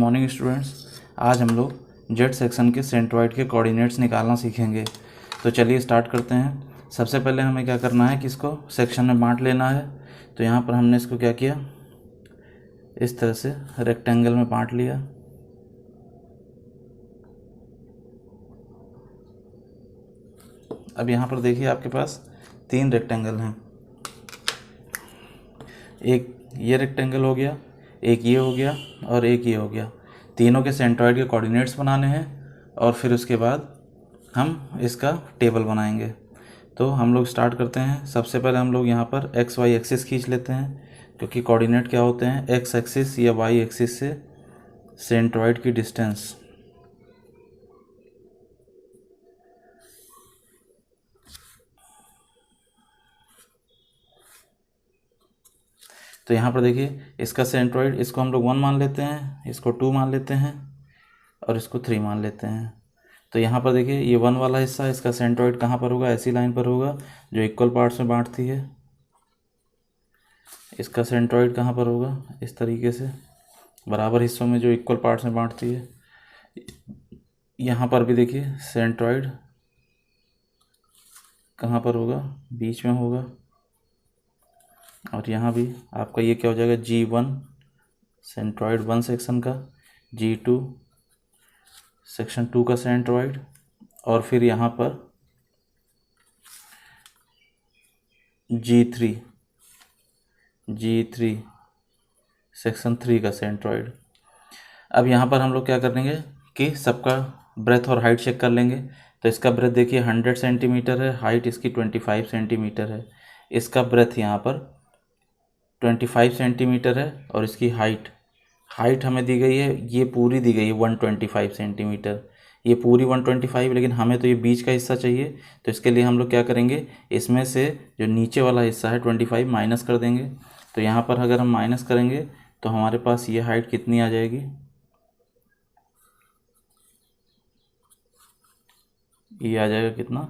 Morning students. आज हम लोग जेड सेक्शन के सेंट्रॉइड के कोऑर्डिनेट्स निकालना सीखेंगे। तो चलिए स्टार्ट करते हैं। सबसे पहले हमें क्या करना है कि इसको सेक्शन में बांट लेना है। तो यहाँ पर हमने इसको क्या किया, इस तरह से रेक्टेंगल में बांट लिया। अब यहाँ पर देखिए आपके पास 3 रेक्टेंगल हैं। एक ये रेक्टेंगल हो गया, एक ये हो गया और एक ये हो गया। तीनों के सेंट्रॉइड के कोऑर्डिनेट्स बनाने हैं और फिर उसके बाद हम इसका टेबल बनाएंगे। तो हम लोग स्टार्ट करते हैं। सबसे पहले हम लोग यहाँ पर एक्स वाई एक्सिस खींच लेते हैं, क्योंकि कोऑर्डिनेट क्या होते हैं, एक्स एक्सिस या वाई एक्सिस से सेंट्रॉइड की डिस्टेंस। तो यहाँ पर देखिए इसका सेंट्रॉइड, इसको हम लोग 1 मान लेते हैं, इसको 2 मान लेते हैं और इसको 3 मान लेते हैं। तो यहाँ पर देखिए ये 1 वाला हिस्सा, इसका सेंट्रॉइड कहाँ पर होगा, ऐसी लाइन पर होगा जो इक्वल पार्ट्स में बांटती है। इसका सेंट्रॉइड कहाँ पर होगा, इस तरीके से बराबर हिस्सों में जो इक्वल पार्ट्स में बांटती है। यहाँ पर भी देखिए सेंट्रॉइड कहाँ पर होगा, बीच में होगा। और यहाँ भी आपका ये क्या हो जाएगा, G1 सेंट्रॉइड 1 सेक्शन का, G2 सेक्शन 2 का सेंट्रॉइड, और फिर यहाँ पर G3 सेक्शन 3 का सेंट्रॉइड। अब यहाँ पर हम लोग क्या करेंगे कि सबका ब्रेथ और हाइट चेक कर लेंगे। तो इसका ब्रेथ देखिए 100 सेंटीमीटर है, हाइट इसकी 25 सेंटीमीटर है। इसका ब्रेथ यहाँ पर 25 सेंटीमीटर है और इसकी हाइट हमें दी गई है, ये पूरी दी गई है 125 सेंटीमीटर। ये पूरी 125, लेकिन हमें तो ये बीच का हिस्सा चाहिए। तो इसके लिए हम लोग क्या करेंगे, इसमें से जो नीचे वाला हिस्सा है 25 माइनस कर देंगे। तो यहाँ पर अगर हम माइनस करेंगे तो हमारे पास ये हाइट कितनी आ जाएगी, ये आ जाएगा कितना,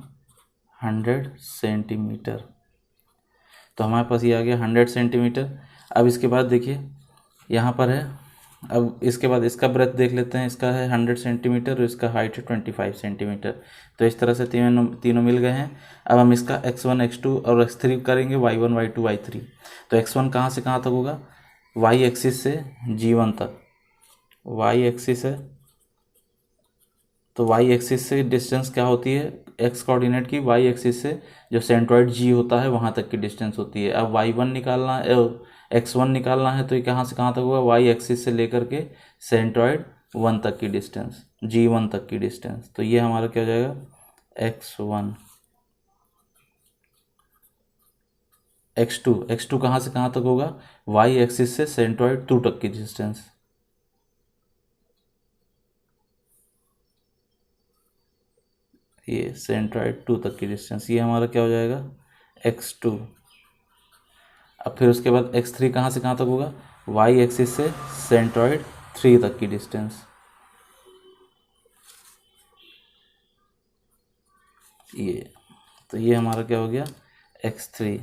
100 सेंटीमीटर। तो हमारे पास ये आ गया 100 सेंटीमीटर। अब इसके बाद देखिए यहाँ पर है, अब इसके बाद इसका ब्रेथ देख लेते हैं। इसका है 100 सेंटीमीटर और इसका हाइट है 25 सेंटीमीटर। तो इस तरह से तीनों मिल गए हैं। अब हम इसका x1 x2 और x3 करेंगे, y1 y2 y3। तो x1 कहाँ से कहाँ तक होगा, y एक्सिस से G1 तक, y एक्सिस है। तो y एक्सिस से डिस्टेंस क्या होती है, x कोऑर्डिनेट की y एक्सिस से जो सेंट्रॉइड G होता है वहाँ तक की डिस्टेंस होती है। अब y1 निकालना है, x1 निकालना है, तो ये कहाँ से कहाँ तक होगा, y एक्सिस से लेकर के सेंट्रॉइड 1 तक की डिस्टेंस, G1 तक की डिस्टेंस। तो ये हमारा क्या हो जाएगा, x1। x2 कहाँ से कहाँ तक होगा, y एक्सिस से सेंट्रॉइड 2 तक की डिस्टेंस। ये सेंट्रॉइड 2 तक की डिस्टेंस, ये हमारा क्या हो जाएगा, x2। अब फिर उसके बाद x3 कहाँ से कहाँ तक होगा, y एक्सिस से सेंट्रॉइड 3 तक की डिस्टेंस। ये तो ये हमारा क्या हो गया, x3।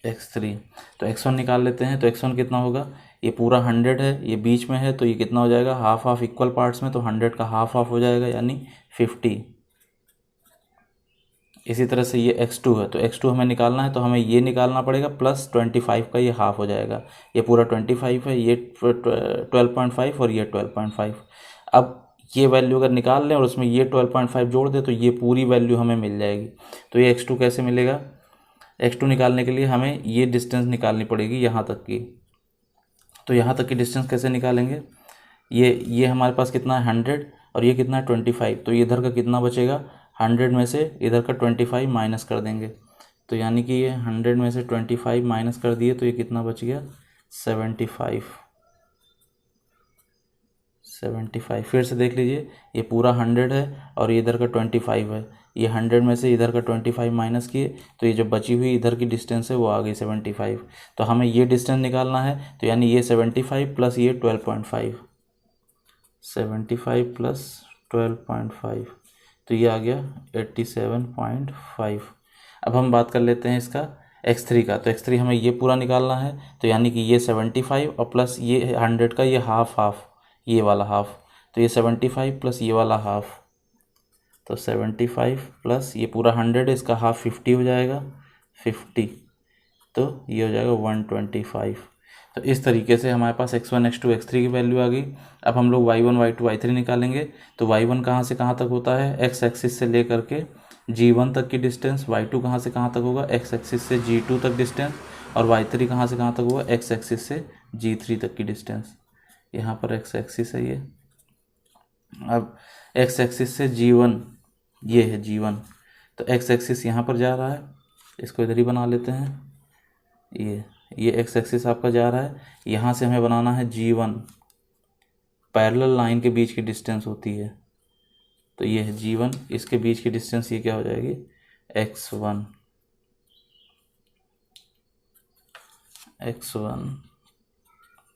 तो x1 निकाल लेते हैं। तो x1 कितना होगा, ये पूरा 100 है, ये बीच में है, तो ये कितना हो जाएगा, हाफ हाफ इक्वल पार्ट्स में, तो 100 का हाफ हाफ हो जाएगा यानी 50। इसी तरह से ये x2 है, तो x2 हमें निकालना है, तो हमें ये निकालना पड़ेगा प्लस 25 का, ये हाफ हो जाएगा। ये पूरा 25 है, ये 12.5 और ये 12.5। अब ये वैल्यू अगर निकाल लें और उसमें ये 12.5 जोड़ दें तो ये पूरी वैल्यू हमें मिल जाएगी। तो ये x2 कैसे मिलेगा, x2 निकालने के लिए हमें ये डिस्टेंस निकालनी पड़ेगी यहाँ तक की। तो यहाँ तक की डिस्टेंस कैसे निकालेंगे, ये हमारे पास कितना है 100 और ये कितना है 25। तो इधर का कितना बचेगा, 100 में से इधर का 25 माइनस कर देंगे। तो यानी कि ये 100 में से 25 माइनस कर दिए तो ये कितना बच गया, 75। फिर से देख लीजिए, ये पूरा 100 है और ये इधर का 25 है। ये 100 में से इधर का 25 माइनस किए तो ये जो बची हुई इधर की डिस्टेंस है वो आ गई 75। तो हमें ये डिस्टेंस निकालना है, तो यानी ये 75 प्लस ये 12.5, 75 प्लस 12.5, तो ये आ गया 87.5। अब हम बात कर लेते हैं इसका x3 का, तो x3 हमें ये पूरा निकालना है, तो यानी कि ये 75 और प्लस ये 100 का ये हाफ ये वाला हाफ, तो ये 75 प्लस ये वाला हाफ, तो 75 प्लस ये पूरा 100 इसका हाफ 50 हो जाएगा 50, तो ये हो जाएगा 125। तो इस तरीके से हमारे पास x1 x2 x3 की वैल्यू आ गई। अब हम लोग y1 y2 y3 निकालेंगे। तो y1 कहाँ से कहाँ तक होता है, x एक्सिस से लेकर के g1 तक की डिस्टेंस, y2 कहाँ से कहाँ तक होगा, x एक्सिस से g2 तक डिस्टेंस, और y3 कहाँ से कहाँ तक होगा, x एक्सिस से g3 तक की डिस्टेंस। यहाँ पर x एक्सिस है ये। अब x एक्सिस से g1 ये है g1, तो x एक्सिस यहाँ पर जा रहा है, इसको इधर ही बना लेते हैं। ये x एक्सिस आपका जा रहा है, यहाँ से हमें बनाना है g1, पैरेलल लाइन के बीच की डिस्टेंस होती है, तो ये है g1, इसके बीच की डिस्टेंस ये क्या हो जाएगी, x1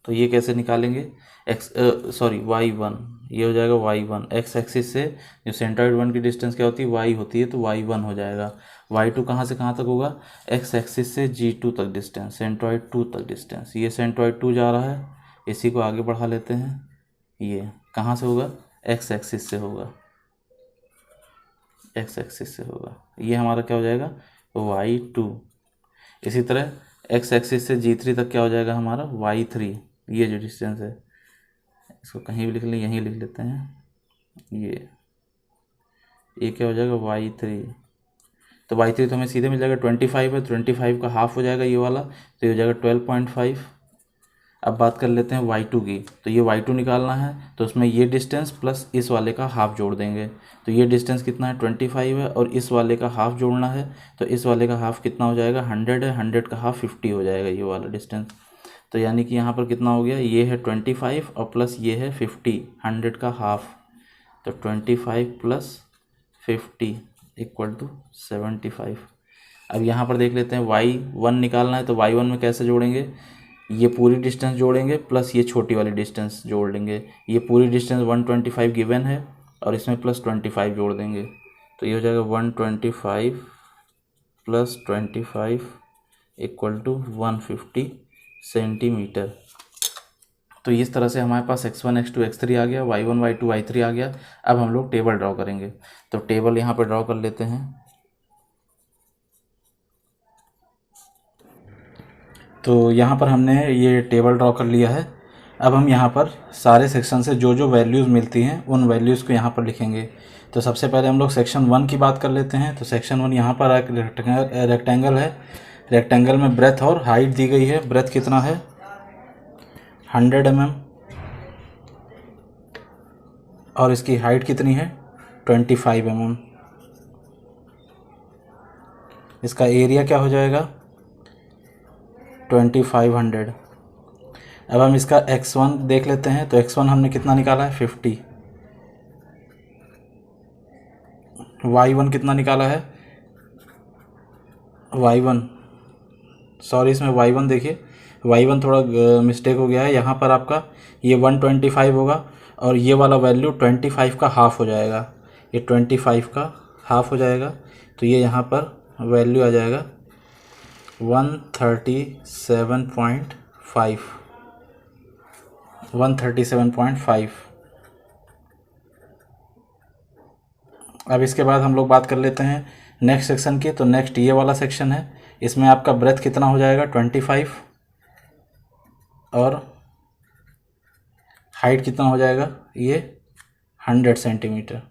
तो ये कैसे निकालेंगे, y1, ये हो जाएगा y1, x एक्सिस से जो सेंट्रॉइड 1 की डिस्टेंस क्या होती है, y होती है, तो y1 हो जाएगा। y2 कहाँ से कहाँ तक होगा, x एक्सिस से g2 तक डिस्टेंस, सेंट्रॉइड 2 तक डिस्टेंस, ये सेंट्रॉइड 2 जा रहा है, इसी को आगे बढ़ा लेते हैं। ये कहाँ से होगा, x एक्सिस से होगा, x एक्सिस से होगा, ये हमारा क्या हो जाएगा, y2। इसी तरह x एक्सिस से g3 तक क्या हो जाएगा हमारा, y3, ये जो डिस्टेंस है, इसको कहीं भी लिख लें, यहीं लिख लेते हैं, ये क्या हो जाएगा, y3। तो y3 तो हमें सीधे मिल जाएगा 25 है, 25 का हाफ हो जाएगा ये वाला, तो ये हो जाएगा 12.5। अब बात कर लेते हैं y2 की, तो ये y2 निकालना है, तो उसमें ये डिस्टेंस प्लस इस वाले का हाफ जोड़ देंगे, तो ये डिस्टेंस कितना है, 25 है, और इस वाले का हाफ जोड़ना है, तो इस वाले का हाफ कितना हो जाएगा, 100 है, 100 का हाफ 50 हो जाएगा ये वाला डिस्टेंस। तो यानी कि यहाँ पर कितना हो गया, ये है 25 और प्लस ये है 50, 100 का हाफ, तो 25 प्लस 50 इक्वल टू 75। अब यहाँ पर देख लेते हैं y1 निकालना है, तो y1 में कैसे जोड़ेंगे, ये पूरी डिस्टेंस जोड़ेंगे प्लस ये छोटी वाली डिस्टेंस जोड़ लेंगे, ये पूरी डिस्टेंस 125 गिवन है और इसमें प्लस 25 जोड़ देंगे, तो ये हो जाएगा 125 प्लस 25 इक्वल टू 150 सेंटीमीटर। तो इस तरह से हमारे पास x1 x2 x3 आ गया, y1 y2 y3 आ गया। अब हम लोग टेबल ड्रॉ करेंगे, तो टेबल यहाँ पर ड्रॉ कर लेते हैं। तो यहाँ पर हमने ये टेबल ड्रॉ कर लिया है। अब हम यहाँ पर सारे सेक्शन से जो जो वैल्यूज़ मिलती हैं उन वैल्यूज़ को यहाँ पर लिखेंगे। तो सबसे पहले हम लोग सेक्शन 1 की बात कर लेते हैं। तो सेक्शन 1 यहाँ पर एक रेक्टेंगल है, रेक्टेंगल में ब्रेथ और हाइट दी गई है। ब्रेथ कितना है, 100 mm, और इसकी हाइट कितनी है, 25 mm। इसका एरिया क्या हो जाएगा, 2500। अब हम इसका x1 देख लेते हैं। तो x1 हमने कितना निकाला है, 50। y1 कितना निकाला है, y1 सॉरी इसमें y1 देखिए, y1 थोड़ा मिस्टेक हो गया है। यहाँ पर आपका ये 125 होगा और ये वाला वैल्यू 25 का हाफ हो जाएगा, ये 25 का हाफ हो जाएगा, तो ये यहाँ पर वैल्यू आ जाएगा 137.5। अब इसके बाद हम लोग बात कर लेते हैं नेक्स्ट सेक्शन की। तो नेक्स्ट ये वाला सेक्शन है, इसमें आपका ब्रेथ कितना हो जाएगा, 25, और हाइट कितना हो जाएगा, ये 100 सेंटीमीटर।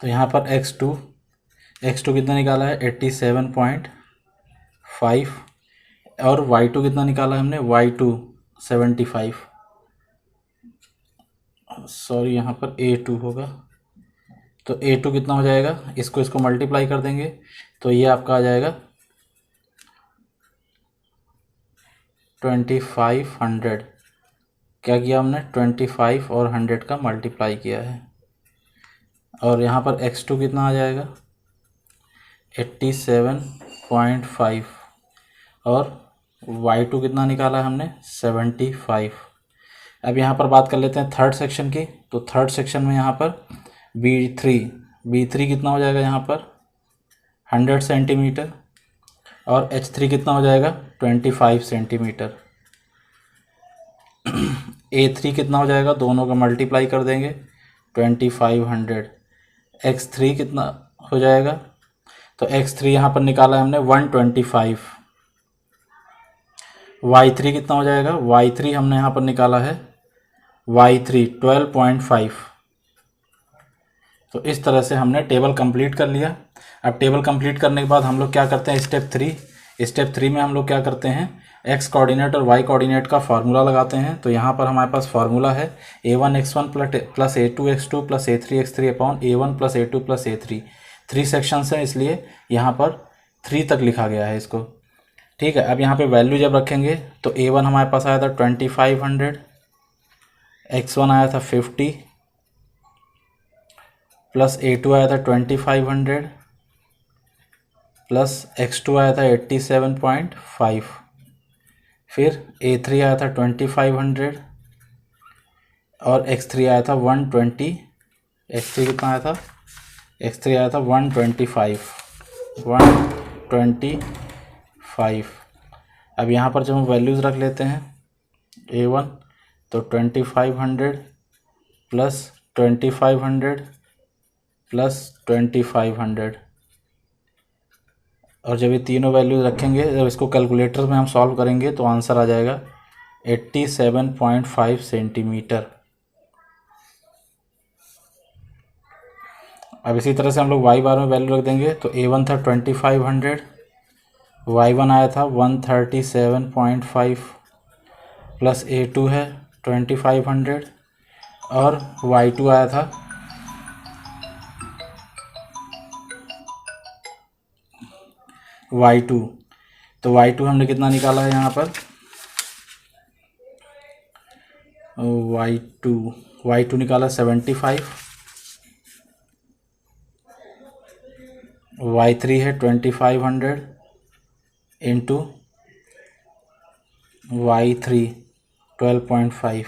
तो यहाँ पर x2 कितना निकाला है, 87.5, और y2 कितना निकाला है हमने, y2 75, सॉरी यहाँ पर a2 होगा। तो a2 कितना हो जाएगा, इसको मल्टीप्लाई कर देंगे, तो ये आपका आ जाएगा 2500। क्या किया हमने, 25 और 100 का मल्टीप्लाई किया है। और यहाँ पर x2 कितना आ जाएगा, 87.5, और y2 कितना निकाला है हमने, 75। अब यहाँ पर बात कर लेते हैं थर्ड सेक्शन की। तो थर्ड सेक्शन में यहाँ पर B3 कितना हो जाएगा यहाँ पर 100 सेंटीमीटर, और H3 कितना हो जाएगा 25 सेंटीमीटर। A3 कितना हो जाएगा, दोनों का मल्टीप्लाई कर देंगे 2500। X3 कितना हो जाएगा, तो X3 यहाँ पर निकाला है हमने 125। Y3 कितना हो जाएगा, Y3 हमने यहाँ पर निकाला है Y3 12.5। तो इस तरह से हमने टेबल कंप्लीट कर लिया। अब टेबल कंप्लीट करने के बाद हम लोग क्या करते हैं, स्टेप थ्री में हम लोग क्या करते हैं, एक्स कोऑर्डिनेट और वाई कोऑर्डिनेट का फार्मूला लगाते हैं। तो यहाँ पर हमारे पास फार्मूला है A1x1 plus A2x2 plus A3x3 upon A1 plus A2 plus A3। 3 sections हैं इसलिए यहाँ पर 3 तक लिखा गया है इसको। ठीक है, अब यहाँ पे वैल्यू जब रखेंगे तो A1 हमारे पास आया था 2500, x1 आया था 50 प्लस A2 आया था 2500 प्लस x2 आया था 87.5, फिर A3 आया था 2500 और x3 आया था 120। x3 कितना आया था, x3 आया था 125। अब यहाँ पर जब हम वैल्यूज़ रख लेते हैं A1 तो 2500 प्लस 2500 प्लस 2500, और जब ये तीनों वैल्यूज रखेंगे, जब इसको कैलकुलेटर में हम सॉल्व करेंगे तो आंसर आ जाएगा 87.5 सेंटीमीटर। अब इसी तरह से हम लोग वाई बार में वैल्यू रख देंगे। तो A1 था 2500, Y1 आया था 137.5 प्लस A2 है 2500 और Y2 आया था Y2। तो Y2 हमने कितना निकाला है यहाँ पर, Y2 निकाला 75, Y3 है 2500 into Y3 12.5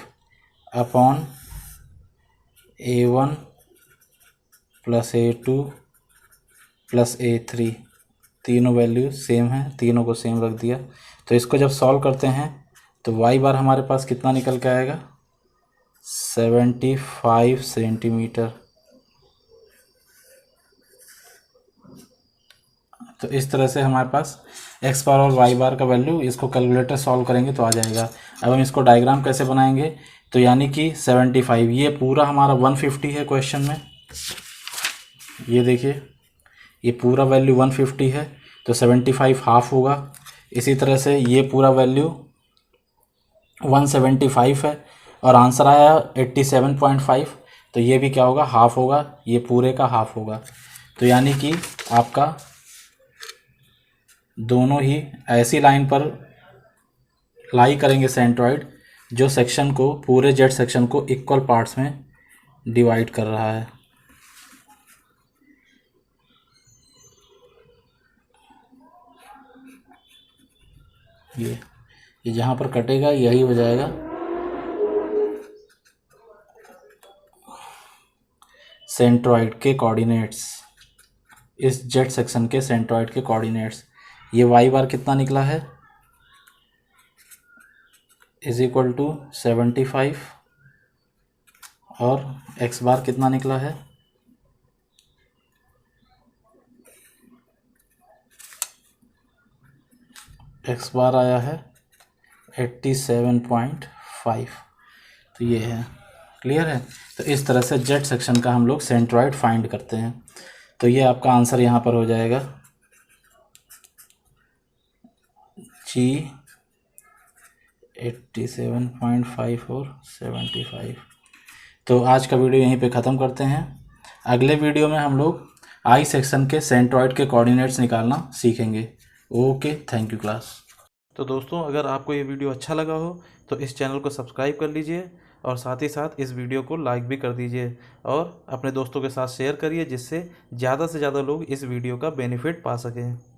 upon A1 plus A2 plus A3। तीनों वैल्यू सेम है, तीनों को सेम रख दिया। तो इसको जब सॉल्व करते हैं तो वाई बार हमारे पास कितना निकल के आएगा 75 सेंटीमीटर। तो इस तरह से हमारे पास एक्स बार और वाई बार का वैल्यू, इसको कैलकुलेटर सॉल्व करेंगे तो आ जाएगा। अब हम इसको डायग्राम कैसे बनाएंगे, तो यानी कि 75, ये पूरा हमारा 150 है क्वेश्चन में, ये देखिए ये पूरा वैल्यू 150 है तो 75 हाफ होगा। इसी तरह से ये पूरा वैल्यू 175 है और आंसर आया 87.5, तो ये भी क्या होगा, हाफ होगा, ये पूरे का हाफ होगा। तो यानी कि आपका दोनों ही ऐसी लाइन पर लाई करेंगे सेंट्रॉइड जो सेक्शन को, पूरे जेड सेक्शन को इक्वल पार्ट्स में डिवाइड कर रहा है। ये जहाँ पर कटेगा यही हो जाएगा सेंट्रॉइड के कोऑर्डिनेट्स, इस जेड सेक्शन के सेंट्रॉइड के कोऑर्डिनेट्स। ये वाई बार कितना निकला है इज इक्वल टू 75 और एक्स बार कितना निकला है एक्स बार आया है 87.5। तो ये है, क्लियर है। तो इस तरह से जेड सेक्शन का हम लोग सेंट्रॉइड फाइंड करते हैं। तो ये आपका आंसर यहाँ पर हो जाएगा G 87.5 और 75। तो आज का वीडियो यहीं पे ख़त्म करते हैं। अगले वीडियो में हम लोग आई सेक्शन के सेंट्रॉइड के कोऑर्डिनेट्स निकालना सीखेंगे। Okay, thank you class. तो दोस्तों, अगर आपको ये वीडियो अच्छा लगा हो तो इस चैनल को सब्सक्राइब कर लीजिए और साथ ही साथ इस वीडियो को लाइक भी कर दीजिए और अपने दोस्तों के साथ शेयर करिए, जिससे ज़्यादा से ज़्यादा लोग इस वीडियो का बेनिफिट पा सकें।